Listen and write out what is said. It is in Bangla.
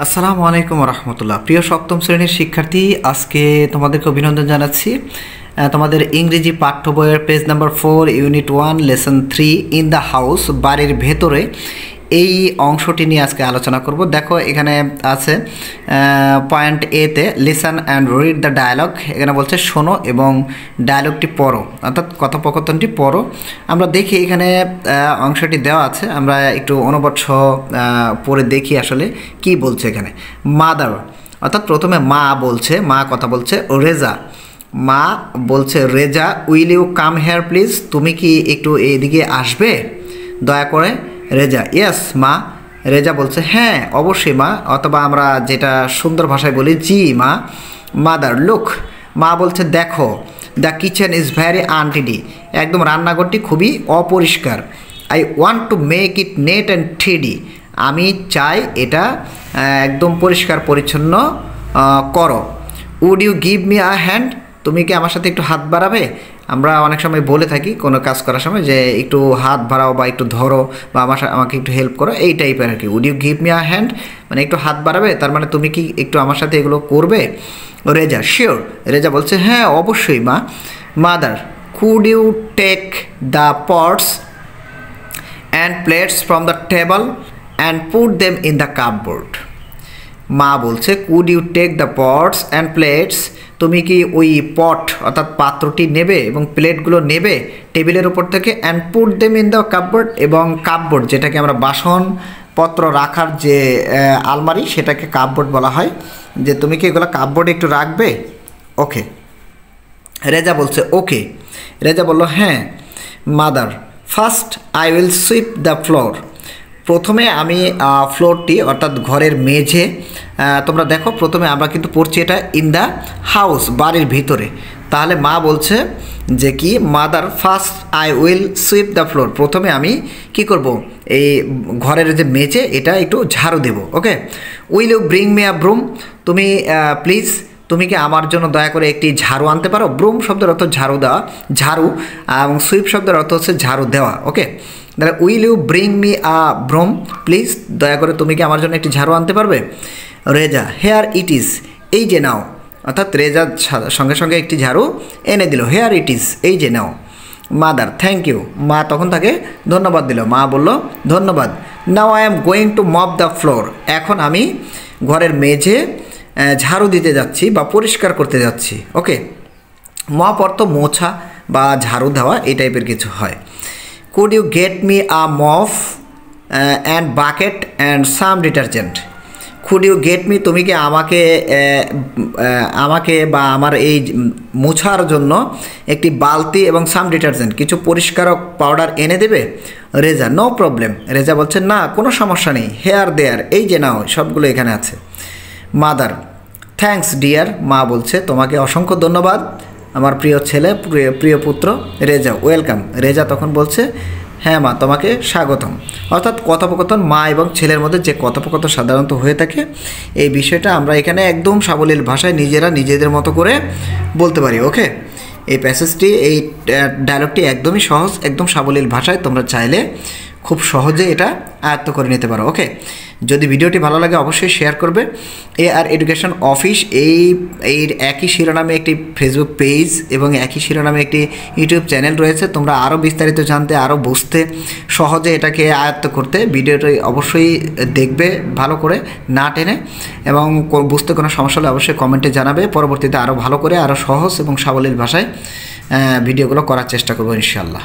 আসসালামু আলাইকুম রহমতুল্লাহ। প্রিয় সপ্তম শ্রেণীর শিক্ষার্থী, আজকে তোমাদেরকে অভিনন্দন জানাচ্ছি। তোমাদের ইংরেজি পাঠ্য বইয়ের page number 4 unit 1 lesson 3 in the house, বাড়ির ভেতরে, এই অংশটি নিয়ে আজকে আলোচনা করব। দেখো এখানে আছে পয়েন্ট এতে listen and read the dialogue. এখানে বলছে শোনো এবং ডায়ালগটি পড়ো, অর্থাৎ কথোপকথনটি পড়ো। আমরা দেখি এখানে অংশটি দেওয়া আছে, আমরা একটু অনুবাদ সহ পড়ে দেখি আসলে কি বলছে এখানে। মাদার, অর্থাৎ প্রথমে মা বলছে, মা কথা বলছে। রেজা, মা বলছে Reza, will you come here please, তুমি কি একটু এইদিকে আসবে দয়া করে। রেজা, ইয়েস মা। রেজা বলছে হ্যাঁ অবশ্যই মা, অথবা আমরা যেটা সুন্দর ভাষায় বলি জি মা। মাদার, লুক, মা বলছে দেখো, the kitchen is very untidy, একদম রান্নাঘরটি খুবই অপরিষ্কার। I want to make it neat and থ্রিডি, আমি চাই এটা একদম পরিষ্কার পরিচ্ছন্ন করো। Would you give me a hand, তুমি কি আমার সাথে একটু হাত বাড়াবে। আমরা অনেক সময় বলে থাকি কোনো কাজ করার সময় যে একটু হাত বাড়াও বা একটু ধরো বা আমাকে একটু হেল্প করো, এই টাইপের আর কি। Would you give me a hand মানে একটু হাত বাড়াবে, তার মানে তুমি কি একটু আমার সাথে এগুলো করবে। রেজা, শিওর। রেজা বলছে হ্যাঁ অবশ্যই মা। Mother, could you take the pots and plates from the table and put them in the cupboard. মা বলছে could you take the pots and plates, তুমি কি ওই পট অর্থাৎ পাত্রটি নেবে এবং প্লেটগুলো নেবে টেবিলের উপর থেকে, and put them in the cupboard, এবং কাপবোর্ড যেটাকে আমরা বাসনপত্র রাখার যে আলমারি সেটাকে কাপবোর্ড বলা হয়, যে তুমি কি এগুলো কাপবোর্ডে একটু রাখবে। ওকে। রেজা বলছে ওকে। রেজা বলল হ্যাঁ। Mother, first I will sweep the floor, প্রথমে আমি ফ্লোরটি অর্থাৎ ঘরের মেঝে, তোমরা দেখো প্রথমে আমরা কিন্তু পড়ছি এটা ইন দ্য হাউস, বাড়ির ভিতরে। তাহলে মা বলছে যে কি, mother first I will sweep the floor, প্রথমে আমি কি করব, এই ঘরের যে মেঝে এটা একটু ঝাড়ু দেব। Okay. Will you bring me a broom, তুমি প্লিজ তুমি কি আমার জন্য দয়া করে একটি ঝাড়ু আনতে পারো। ব্রুম শব্দের অর্থ ঝাড়ু দেওয়া, ঝাড়ু, এবং সুইপ শব্দের অর্থ হচ্ছে ঝাড়ু দেওয়া। ওকে। তাহলে will you bring me a broom please, দয়া করে তুমি কি আমার জন্য একটি ঝাড়ু আনতে পারবে। রেজা, হেয়ার ইট ইজ, এই যে নাও, অর্থাৎ রেজা সঙ্গে সঙ্গে একটি ঝাড়ু এনে দিল। হেয়ার ইট ইজ, এই যে নাও। মাদার, থ্যাংক ইউ, মা তখন তাকে ধন্যবাদ দিল। মা বলল ধন্যবাদ। Now I am going to mop the floor, এখন আমি ঘরের মেঝে ঝাড়ু দিতে যাচ্ছি বা পরিষ্কার করতে যাচ্ছি। ওকে। মপ অর্থ মোছা বা ঝাড়ু দেওয়া, এই টাইপের কিছু হয়। Could you get me a mop and bucket and some detergent. Could you get me, তুমি কি আমাকে বা আমার এই মোছার জন্য একটি বালতি এবং সাম ডিটারজেন্ট, কিছু পরিষ্কারক পাউডার এনে দেবে। Reza, no problem. রেজা বলছে না কোনো সমস্যা নেই। হেয়ার দেয়ার, এই যে নাও, সবগুলো এখানে আছে। মাদার, থ্যাঙ্কস ডিয়ার, মা বলছে তোমাকে অসংখ্য ধন্যবাদ আমার প্রিয় ছেলে, প্রিয় পুত্র। রেজা, ওয়েলকাম। রেজা তখন বলছে হ্যাঁ মা, তোমাকে স্বাগতম। অর্থাৎ কথোপকথন মা এবং ছেলের মধ্যে যে কথোপকথন সাধারণত হয়ে থাকে, এই বিষয়টা আমরা এখানে একদম সাবলীল ভাষায় নিজেদের মতো করে বলতে পারি। ওকে। এই প্যাসেজটি, এই ডায়লগটি একদমই সহজ, একদম সাবলীল ভাষায়, তোমরা চাইলে খুব সহজে এটা আয়ত্ত করে নিতে পারো। ওকে। যদি ভিডিওটি ভালো লাগে অবশ্যই শেয়ার করবে। AR এডুকেশন অফিস, এই একই শিরোনামে একটি ফেসবুক পেজ এবং একই শিরোনামে একটি ইউটিউব চ্যানেল রয়েছে। তোমরা আরও বিস্তারিত জানতে, আরও বুঝতে, সহজে এটাকে আয়ত্ত করতে ভিডিওটি অবশ্যই দেখবে ভালো করে, না টেনে, এবং বুঝতে কোনো সমস্যা হলে অবশ্যই কমেন্টে জানাবে। পরবর্তীতে আরও ভালো করে, আরও সহজ এবং সাবলীল ভাষায় ভিডিওগুলো করার চেষ্টা করবো ইনশাআল্লাহ।